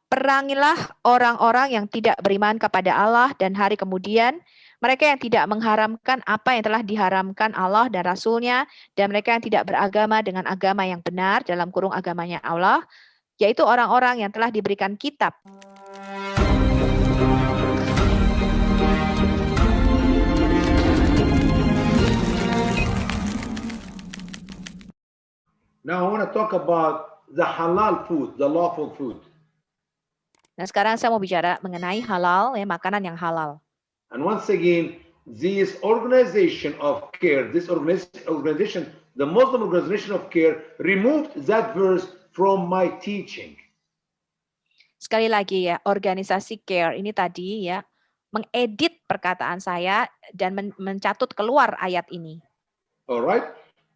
Perangilah orang-orang yang tidak beriman kepada Allah dan hari kemudian, mereka yang tidak mengharamkan apa yang telah diharamkan Allah dan Rasul-Nya, dan mereka yang tidak beragama dengan agama yang benar, dalam kurung agamanya Allah, yaitu orang-orang yang telah diberikan kitab. Now I want to talk about the halal food, the lawful food. Nah, sekarang saya mau bicara mengenai halal, ya, makanan yang halal. And once again, this organization of care, this organization, the Muslim organization of care, removed that verse from my teaching. Sekali lagi ya, organisasi CARE ini tadi ya mengedit perkataan saya dan mencatut keluar ayat ini. All right.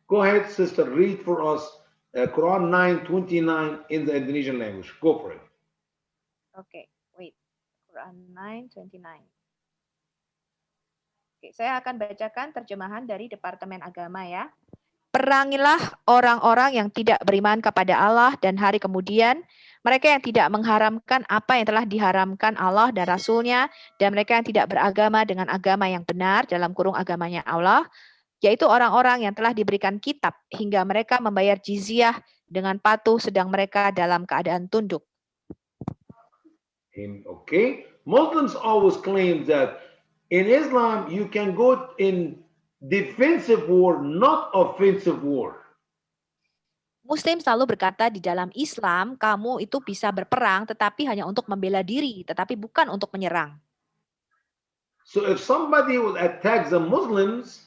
Go ahead, sister, read for us Quran 9:29 in the Indonesian language. Go for it. Okay, wait. Quran 9:29. Oke, saya akan bacakan terjemahan dari Departemen Agama ya. Perangilah orang-orang yang tidak beriman kepada Allah dan hari kemudian, mereka yang tidak mengharamkan apa yang telah diharamkan Allah dan Rasul-Nya, dan mereka yang tidak beragama dengan agama yang benar, dalam kurung agamanya Allah, yaitu orang-orang yang telah diberikan kitab, hingga mereka membayar jizyah dengan patuh sedang mereka dalam keadaan tunduk. Okay. Muslims always claim that in Islam you can go in defensive war, not offensive war. Muslim selalu berkata di dalam Islam kamu itu bisa berperang tetapi hanya untuk membela diri, tetapi bukan untuk menyerang. So if somebody will attack the Muslims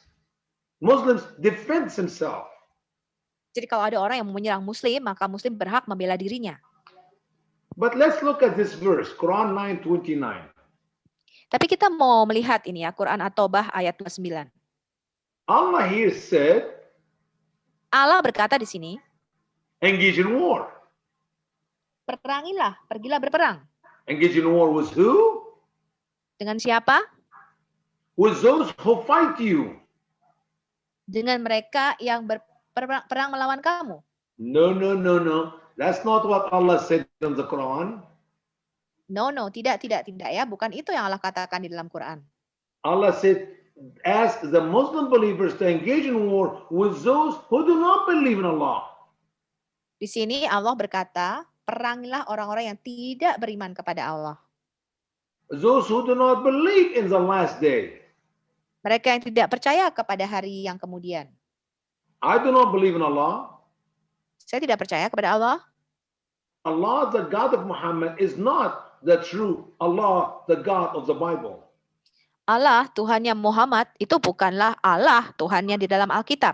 defend themselves. Jadi kalau ada orang yang mau menyerang Muslim, maka Muslim berhak membela dirinya. But let's look at this verse, Quran 9:29. Tapi kita mau melihat ini ya, Quran At-Taubah ayat 29. Allah here said, Allah berkata di sini, engage in war. Perangilah, pergilah berperang. Engage in war with who? Dengan siapa? With those who fight you. Dengan mereka yang berperang melawan kamu. No. That's not what Allah said in the Quran. No, tidak ya. Bukan itu yang Allah katakan di dalam Quran. Allah said, ask the Muslim believers to engage in war with those who do not believe in Allah. Di sini Allah berkata, perangilah orang-orang yang tidak beriman kepada Allah. Those who do not believe in the last day. Mereka yang tidak percaya kepada hari yang kemudian. I do not believe in Allah. Saya tidak percaya kepada Allah. Allah, the God of Muhammad, is not the true Allah, the God of the Bible. Allah, Tuhannya Muhammad, itu bukanlah Allah, Tuhannya di dalam Alkitab.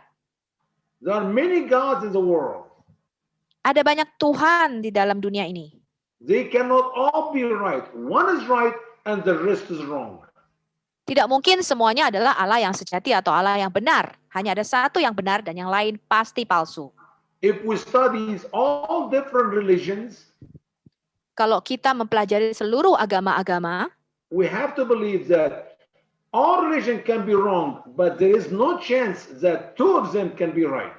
There are many gods in the world. Ada banyak Tuhan di dalam dunia ini. They cannot all be right. One is right and the rest is wrong. Tidak mungkin semuanya adalah Allah yang sejati atau Allah yang benar. Hanya ada satu yang benar dan yang lain pasti palsu. If we study all different religions, kalau kita mempelajari seluruh agama-agama, we have to believe that all religion can be wrong, but there is no chance that two of them can be right.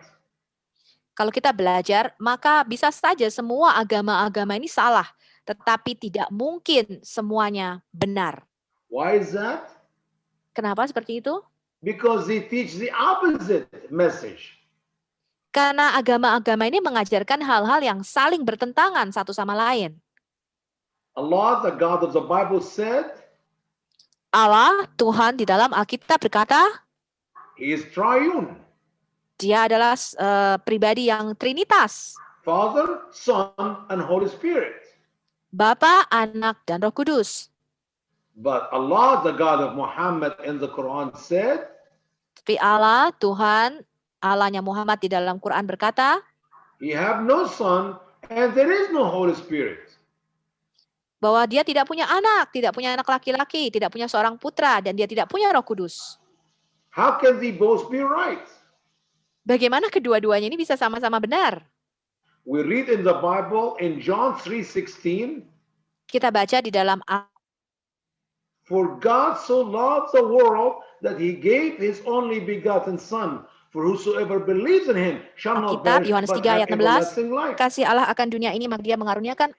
Kalau kita belajar, maka bisa saja semua agama-agama ini salah, tetapi tidak mungkin semuanya benar. Why is that? Kenapa seperti itu? Because they teach the opposite message. Karena agama-agama ini mengajarkan hal-hal yang saling bertentangan satu sama lain. Allah, the God of the Bible, said, Allah, Tuhan di dalam Alkitab berkata, He is triune. Dia adalah pribadi yang trinitas. Father, Son, and Holy Spirit. Bapa, Anak, dan Roh Kudus. But Allah, the God of Muhammad in the Quran said, tapi Allah, Tuhan, Allahnya Muhammad di dalam Quran berkata, He have no son and there is no Holy Spirit. Bahwa dia tidak punya anak laki-laki, tidak punya seorang putra, dan dia tidak punya Roh Kudus. How can they both be right? Bagaimana kedua-duanya ini bisa sama-sama benar? We read in the Bible in John 3:16. Kita baca di dalam For God so loved the world that He gave His only begotten Son. For whosoever believes in Him shall not Alkitab perish Yohanes but 3 have ayat 16. everlasting life. Kasih Allah akan dunia ini maka Dia mengaruniakan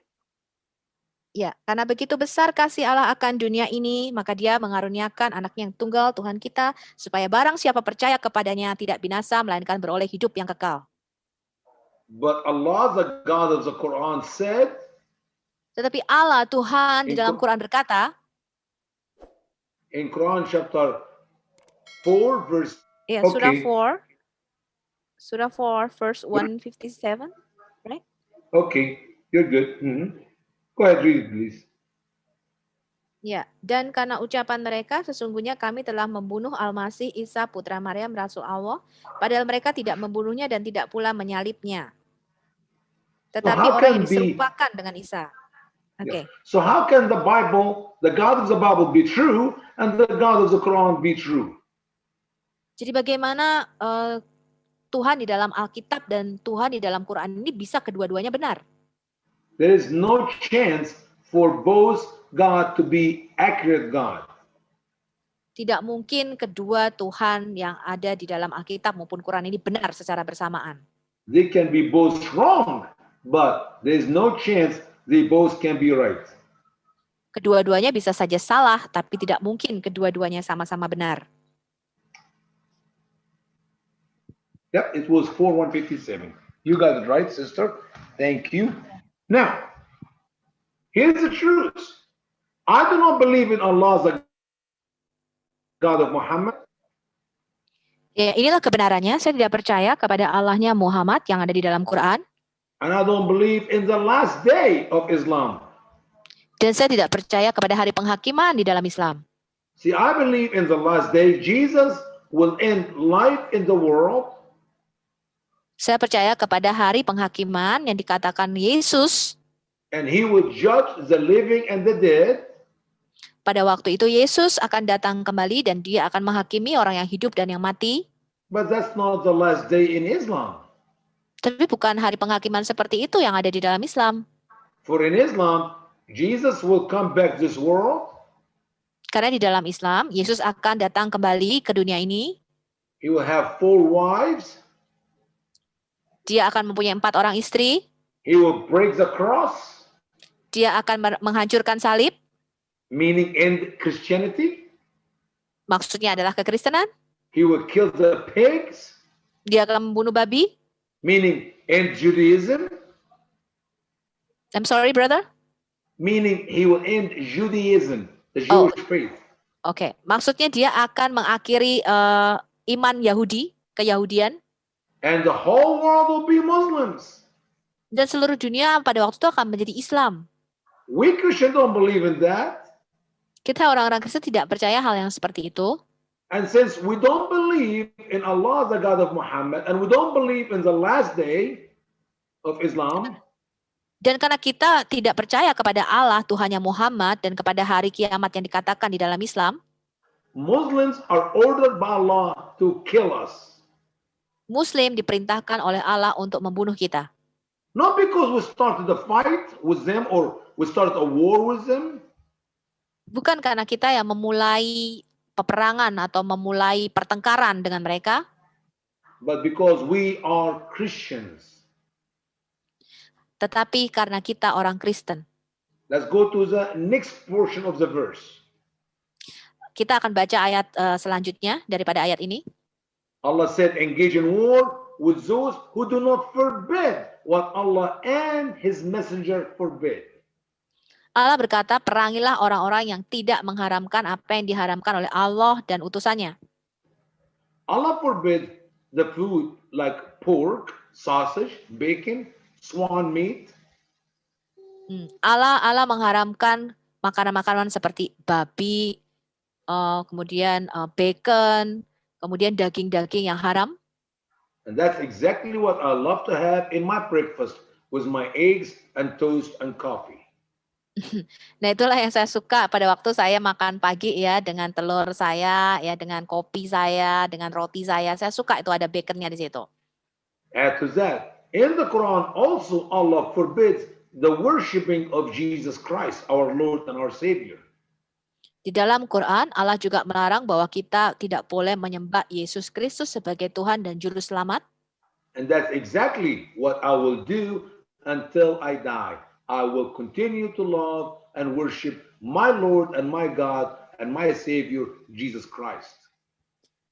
Ya, karena begitu besar kasih Allah akan dunia ini, maka Dia mengaruniakan Anaknya yang tunggal, Tuhan kita, supaya barang siapa percaya kepadanya tidak binasa, melainkan beroleh hidup yang kekal. But Allah, the God of the Quran, said Tetapi Allah, Tuhan, di in, dalam Quran berkata, in Quran chapter 4, verse, ya, Surah okay, 4, verse 157, right? okay, you're good. Go ahead, read it, please. Ya, dan karena ucapan mereka, sesungguhnya kami telah membunuh Al-Masih Isa putra Maryam Rasul Allah, padahal mereka tidak membunuhnya dan tidak pula menyalibnya. Tetapi how orang yang can the diserupakan dengan Isa. Oke. So how can the Bible, the God of the Bible, be true and the God of the Quran be true? Jadi bagaimana Tuhan di dalam Alkitab dan Tuhan di dalam Quran ini bisa kedua-duanya benar? There is no chance for both God to be accurate God. Tidak mungkin kedua Tuhan yang ada di dalam Alkitab maupun Quran ini benar secara bersamaan. They can be both wrong, but there is no chance they both can be right. Kedua-duanya bisa saja salah, tapi tidak mungkin kedua-duanya sama-sama benar. Yep, it was 4157. You got it right, sister. Thank you. Now, here's the truth. I do not believe in Allah as the God of Muhammad. Ya, inilah kebenarannya. Saya tidak percaya kepada Allahnya Muhammad yang ada di dalam Quran. And I don't believe in the last day of Islam. Dan saya tidak percaya kepada hari penghakiman di dalam Islam. See, I believe in the last day, Jesus will end life in the world. Saya percaya kepada hari penghakiman yang dikatakan Yesus. And he will judge the living and the dead. Pada waktu itu Yesus akan datang kembali dan dia akan menghakimi orang yang hidup dan yang mati. But that's not the last day in Islam. Tapi bukan hari penghakiman seperti itu yang ada di dalam Islam. For in Islam, Jesus will come back to this world. Karena di dalam Islam, Yesus akan datang kembali ke dunia ini. He will have 4 wives. Dia akan mempunyai 4 orang istri. He will break the cross. Dia akan menghancurkan salib. Meaning end Christianity. Maksudnya adalah kekristenan. He will kill the pigs. Dia akan membunuh babi. Meaning end Judaism. I'm sorry, brother. Meaning he will end Judaism, the Jewish faith. Oke, maksudnya dia akan mengakhiri iman Yahudi, keyahudian. And the whole world will be Muslims. Dan seluruh dunia pada waktu itu akan menjadi Islam. We Christians don't believe in that. Kita orang-orang Kristen tidak percaya hal yang seperti itu. And since we don't believe in Allah, the God of Muhammad, and we don't believe in the last day of Islam, dan karena kita tidak percaya kepada Allah, Tuhannya Muhammad, dan kepada hari kiamat yang dikatakan di dalam Islam, Muslims are ordered by Allah to kill us. Muslim diperintahkan oleh Allah untuk membunuh kita. Not because we started a fight with them or we started a war with them. Bukan karena kita yang memulai peperangan atau memulai pertengkaran dengan mereka, but because we are Christians. Tetapi karena kita orang Kristen. Let's go to the next portion of the verse. Kita akan baca ayat selanjutnya daripada ayat ini. Allah said, engage in war with those who do not forbid what Allah and His Messenger forbid. Allah berkata, perangilah orang-orang yang tidak mengharamkan apa yang diharamkan oleh Allah dan utusannya. Allah forbid the food like pork, sausage, bacon, swan meat. Allah mengharamkan makanan-makanan seperti babi, kemudian bacon, kemudian daging-daging yang haram. And that's exactly what I love to have in my breakfast with my eggs and toast and coffee. Nah, itulah yang saya suka pada waktu saya makan pagi ya, dengan telur saya, ya dengan kopi saya, dengan roti saya. Saya suka itu ada baconnya di situ. Add to that, in the Quran also Allah forbids the worshiping of Jesus Christ, our Lord and our Savior. Di dalam Quran, Allah juga melarang bahwa kita tidak boleh menyembah Yesus Kristus sebagai Tuhan dan Juru Selamat. And that's exactly what I will do until I die. I will continue to love and worship my Lord and my God and my Savior, Jesus Christ.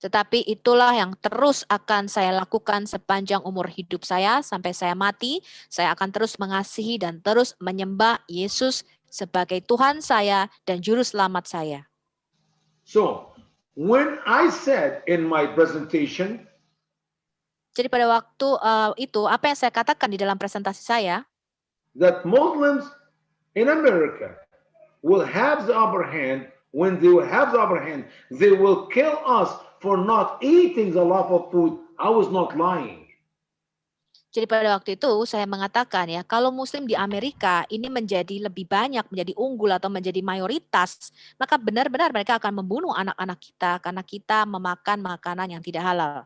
Tetapi itulah yang terus akan saya lakukan sepanjang umur hidup saya sampai saya mati. Saya akan terus mengasihi dan terus menyembah Yesus sebagai Tuhan saya dan juru selamat saya. So, when I said in my presentation Jadi pada waktu itu, apa yang saya katakan di dalam presentasi saya, that Muslims in America will have the upper hand, when they will have the upper hand, they will kill us for not eating the lawful food, I was not lying. jadi pada waktu itu saya mengatakan ya, kalau Muslim di Amerika ini menjadi lebih banyak, menjadi unggul atau menjadi mayoritas, maka benar-benar mereka akan membunuh anak-anak kita karena kita memakan makanan yang tidak halal.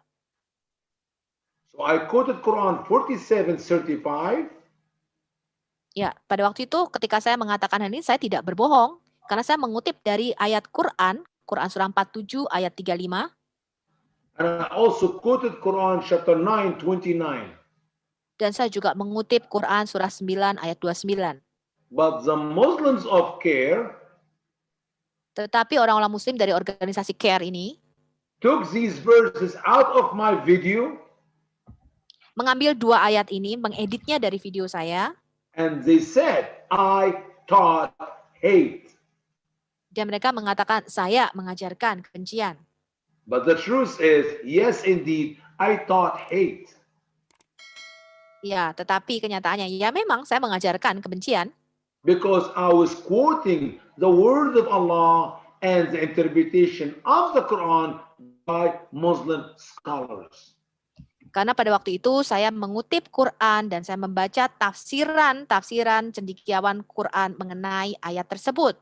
So I quoted Quran 47:35. Ya, pada waktu itu ketika saya mengatakan ini, saya tidak berbohong. Karena saya mengutip dari ayat Quran, Quran surah 47 ayat 35. And I also quoted Quran chapter 9:29. Dan saya juga mengutip Quran surah 9 ayat 29. But the Muslims of CARE Tetapi orang-orang Muslim dari organisasi CARE ini took these verses out of my video mengambil dua ayat ini, mengeditnya dari video saya, and they said, I taught hate. dan mereka mengatakan, saya mengajarkan kebencian. But the truth is, yes, indeed, I taught hate. Ya, tetapi kenyataannya, ya memang saya mengajarkan kebencian. Because I was quoting the word of Allah and the interpretation of the Quran by Muslim scholars. Karena pada waktu itu saya mengutip Quran dan saya membaca tafsiran cendekiawan Quran mengenai ayat tersebut.